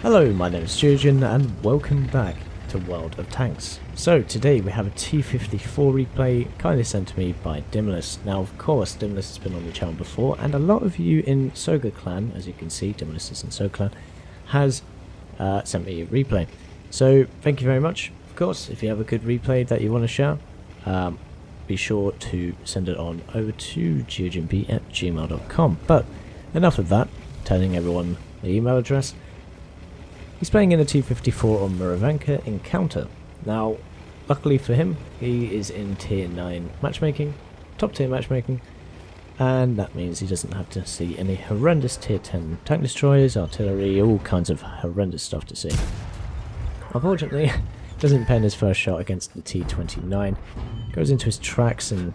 Hello, my name is Geogen and welcome back to World of Tanks. So today we have a T-54 replay kindly sent to me by dimmelis. Now of course dimmelis has been on the channel before and a lot of you in Soga clan, as you can see dimmelis is in Soga clan, has sent me a replay. So thank you very much. Of course, if you have a good replay that you want to share, be sure to send it on over to geogenb@gmail.com. But enough of that, telling everyone the email address. He's playing in a T-54 on Muravanka Encounter. Now, luckily for him, he is in tier 9 matchmaking, top tier matchmaking, and that means he doesn't have to see any horrendous tier 10 tank destroyers, artillery, all kinds of horrendous stuff to see. Unfortunately, doesn't pen his first shot against the T-29, goes into his tracks and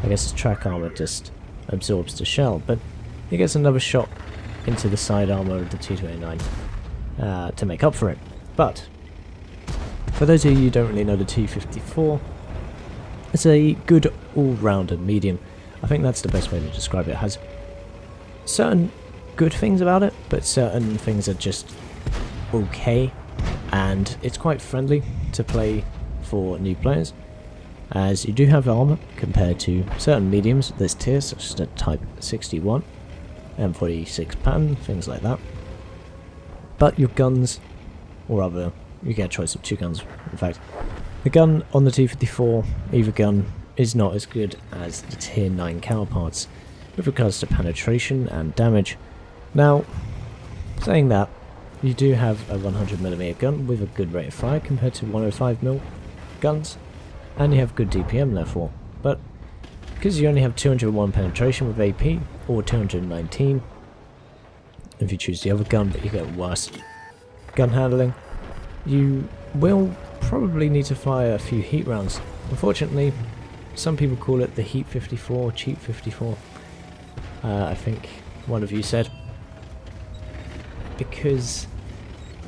I guess his track armor just absorbs the shell, but he gets another shot into the side armor of the T-29 to make up for it. But for those of you who don't really know the T-54, it's a good all-rounder medium. I think that's the best way to describe it. It has certain good things about it, but certain things are just okay, and it's quite friendly to play for new players, as you do have armor compared to certain mediums of this tier, such as the Type 61, M46 pattern, things like that. But your guns, or rather, you get a choice of two guns. In fact, the gun on the T-54, either gun, is not as good as the tier 9 counterparts with regards to penetration and damage. Now, saying that, you do have a 100mm gun with a good rate of fire compared to 105mm guns, and you have good DPM therefore. But because you only have 201 penetration with AP, or 219 if you choose the other gun, but you get worse gun handling, you will probably need to fire a few heat rounds. Unfortunately, some people call it the Heat 54, Cheap 54, I think one of you said, because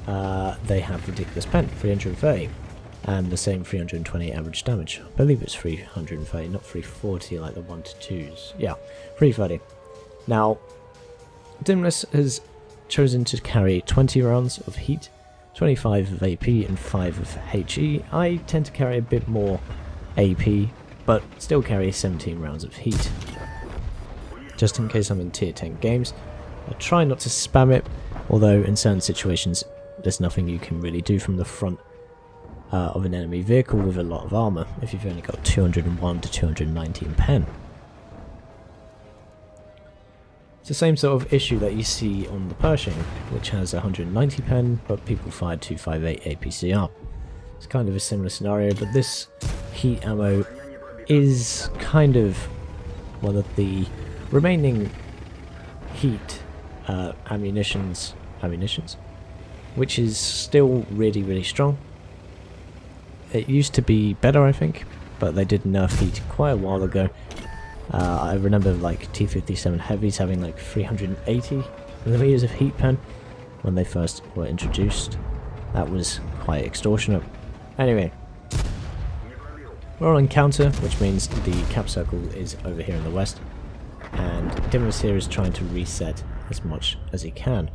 they have ridiculous pen, 330, and the same 320 average damage. I believe it's 330, not 340 like the 1-2s. Yeah, 330. Now, dimmelis has chosen to carry 20 rounds of heat, 25 of AP and 5 of HE. I tend to carry a bit more AP, but still carry 17 rounds of heat. Just in case I'm in tier 10 games, I try not to spam it, although in certain situations there's nothing you can really do from the front of an enemy vehicle with a lot of armor if you've only got 201 to 219 pen. It's the same sort of issue that you see on the Pershing, which has 190 pen, but people fire 258 APCR. It's kind of a similar scenario, but this heat ammo is kind of one of the remaining heat ammunitions, which is still really strong. It used to be better, I think, but they did nerf heat quite a while ago. I remember like T-57 heavies having like 380mm of heat pen when they first were introduced. That was quite extortionate. Anyway, we're on counter, which means the cap circle is over here in the west, and dimmelis here is trying to reset as much as he can.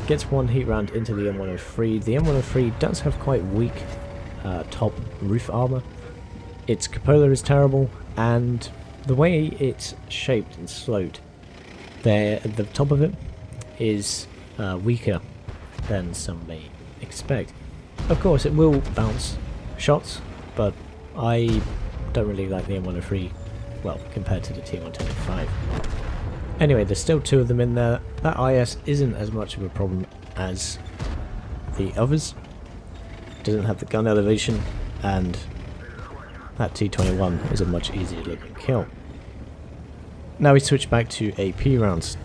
Gets one heat round into the M103. The M103 does have quite weak top roof armor. Its cupola is terrible, and the way it's shaped and sloped there at the top of it is weaker than some may expect. Of course it will bounce shots, but I don't really like the M103, well, compared to the T110-5. Anyway, there's still two of them in there. That IS isn't as much of a problem as the others. Doesn't have the gun elevation, and that T21 is a much easier looking kill. Now we switch back to AP rounds.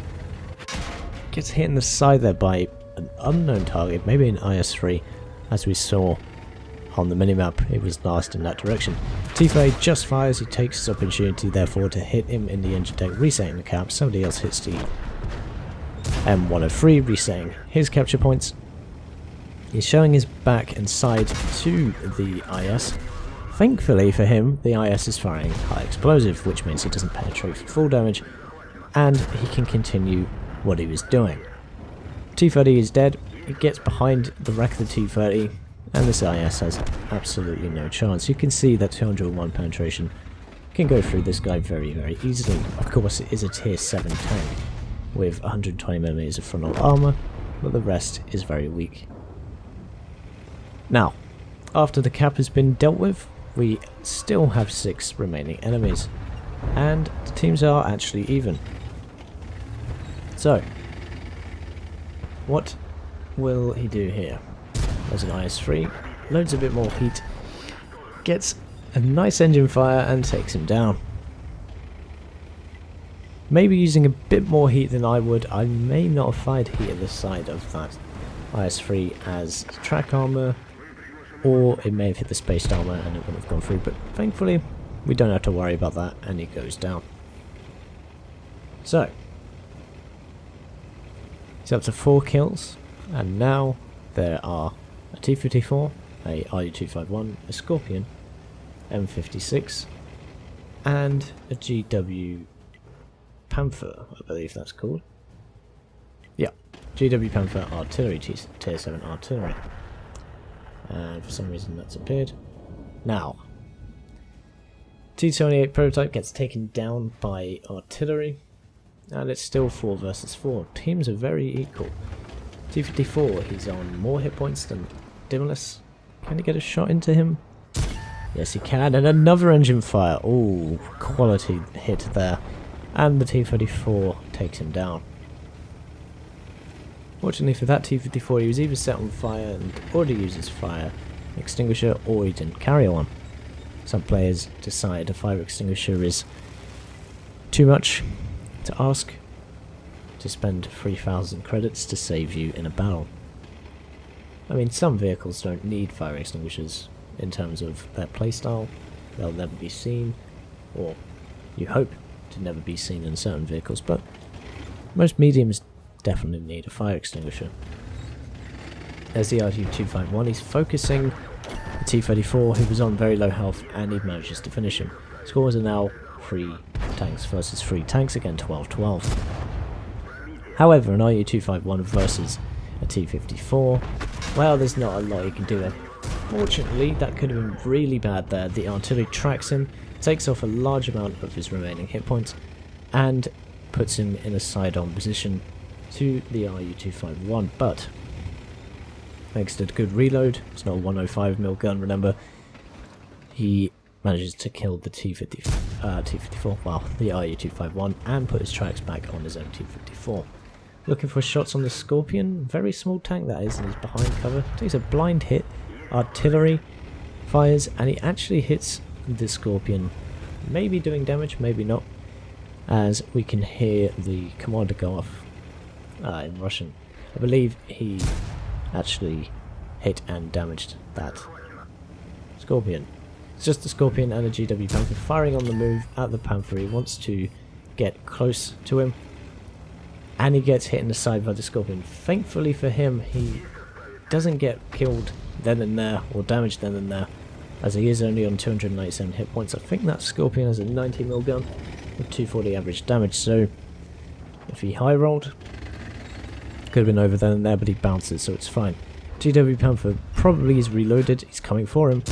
Gets hit in the side there by an unknown target, maybe an IS-3, as we saw on the minimap. It was last in that direction. T-38 just fires, he takes his opportunity therefore to hit him in the engine deck, resetting the cap. Somebody else hits the M103, resetting his capture points. He's showing his back and side to the IS. Thankfully for him, the IS is firing high explosive, which means he doesn't penetrate for full damage, and he can continue what he was doing. T-30 is dead, it gets behind the wreck of the T-30, and this IS has absolutely no chance. You can see that 201 penetration can go through this guy very, very easily. Of course, it is a tier 7 tank with 120mm of frontal armour, but the rest is very weak. Now, after the cap has been dealt with, we still have 6 remaining enemies, and the teams are actually even. So, what will he do here? There's an IS-3, loads a bit more heat, gets a nice engine fire and takes him down. Maybe using a bit more heat than I would, I may not have fired heat at the side of that IS-3 as track armour, or it may have hit the spaced armour and it wouldn't have gone through, but thankfully we don't have to worry about that and he goes down. So, he's up to 4 kills, and now there are a T-54, a RU-251, a Scorpion, M56, and a GW Panther, I believe that's called. Yeah, GW Panther Artillery, Tier 7 Artillery. And for some reason that's appeared. Now, T-28 prototype gets taken down by artillery, and it's still 4 versus 4. Teams are very equal. T-54, he's on more hit points than dimmelis. Can he get a shot into him? Yes, he can, and another engine fire. Ooh, quality hit there. And the T-34 takes him down. Fortunately for that T-54, he was either set on fire and already used his fire extinguisher, or he didn't carry one. Some players decide a fire extinguisher is too much to ask to spend 3,000 credits to save you in a battle. I mean, some vehicles don't need fire extinguishers in terms of their playstyle. They'll never be seen, or you hope to never be seen in certain vehicles, but most mediums definitely need a fire extinguisher. There's the RU-251, he's focusing the T-34, who was on very low health, and he manages to finish him. Scores are now 3 tanks versus 3 tanks, again 12-12. However, an RU-251 versus a T-54, well, there's not a lot you can do. Unfortunately, that could have been really bad there. The artillery tracks him, takes off a large amount of his remaining hit points, and puts him in a side-on position to the RU-251, but thanks to a good reload, it's not a 105mm gun, remember, he manages to kill the T-54, well, the RU-251, and put his tracks back on his own T-54. Looking for shots on the Scorpion, very small tank that is, and he's behind cover, takes a blind hit, artillery fires, and he actually hits the Scorpion, maybe doing damage, maybe not, as we can hear the commander go off in Russian. I believe he actually hit and damaged that Scorpion. It's just the Scorpion and a GW Panther firing on the move at the Panther. He wants to get close to him, and he gets hit in the side by the Scorpion. Thankfully for him, he doesn't get killed then and there, or damaged then and there, as he is only on 297 hit points. I think that Scorpion has a 90mm gun with 240 average damage, so if he high rolled, could have been over then and there, but he bounces, so it's fine. GW Panther probably is reloaded, he's coming for him.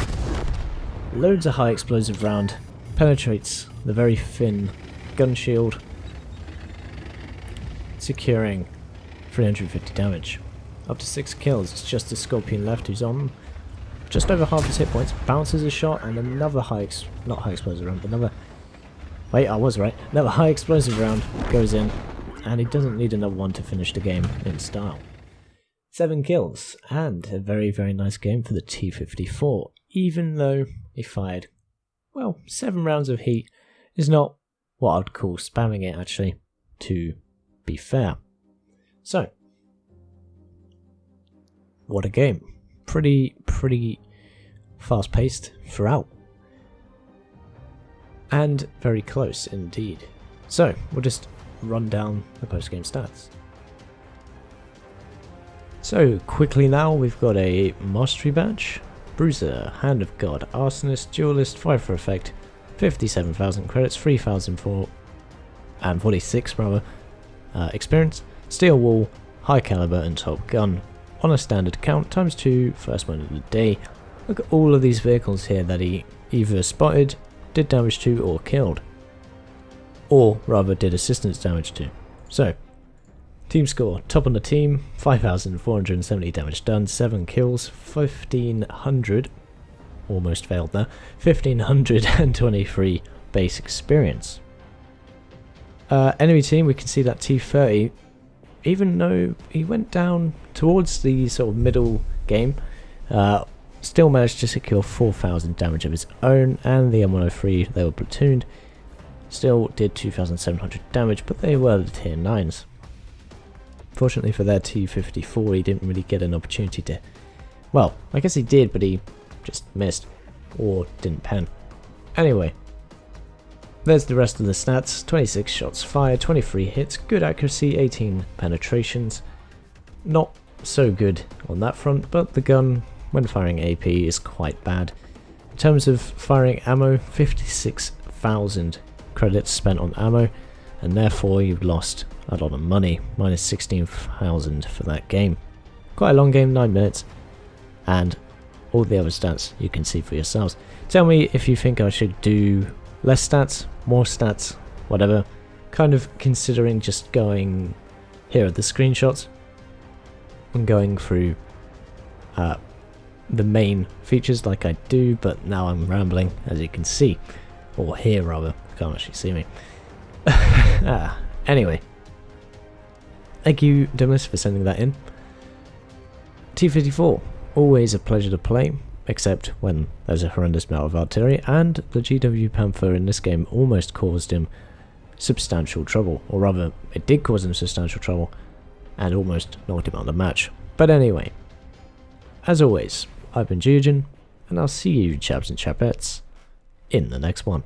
Loads of high explosive round, penetrates the very thin gun shield, securing 350 damage. Up to 6 kills, it's just the Scorpion left who's on just over half his hit points, bounces a shot, and another not high explosive round, but another, wait, I was right, another high explosive round goes in, and he doesn't need another one to finish the game in style. 7 kills, and a very, very nice game for the T-54, even though he fired, well, 7 rounds of heat is not what I'd call spamming it, actually, to be fair. So, what a game. Pretty fast-paced throughout. And very close indeed. So, we'll just run down the post-game stats. So, quickly now, we've got a Mastery Badge, Bruiser, Hand of God, Arsonist, Duelist, 5 for Effect, 57,000 credits, 3,004 and 46 rather, experience, Steel Wall, High Caliber and Top Gun, on a standard account, times 2, first one of the day. Look at all of these vehicles here that he either spotted, did damage to, or killed. Or rather did assistance damage to. So, team score, top on the team, 5,470 damage done, 7 kills, 1,500, almost failed there, 1,523 base experience. Enemy team, we can see that T30, even though he went down towards the sort of middle game, still managed to secure 4,000 damage of his own, and the M103, they were platooned, still did 2,700 damage, but they were the tier 9s. Fortunately for their T54, he didn't really get an opportunity to... Well, I guess he did, but he just missed, or didn't pen. Anyway, there's the rest of the stats. 26 shots fired, 23 hits, good accuracy, 18 penetrations. Not so good on that front, but the gun, when firing AP, is quite bad. In terms of firing ammo, 56,000 credits spent on ammo, and therefore you've lost a lot of money, minus 16,000 for that game. Quite a long game, 9 minutes, and all the other stats you can see for yourselves. Tell me if you think I should do less stats, more stats, whatever. Kind of considering just going, here are the screenshots, and going through the main features like I do, but now I'm rambling, as you can see, or hear rather, you can't actually see me. Anyway, thank you dimmelis for sending that in. T54, always a pleasure to play, except when there's a horrendous amount of artillery, and the GW Panther in this game almost caused him substantial trouble, or rather it did cause him substantial trouble and almost knocked him out of the match. But anyway, as always, I've been Geogen, and I'll see you chaps and chapettes in the next one.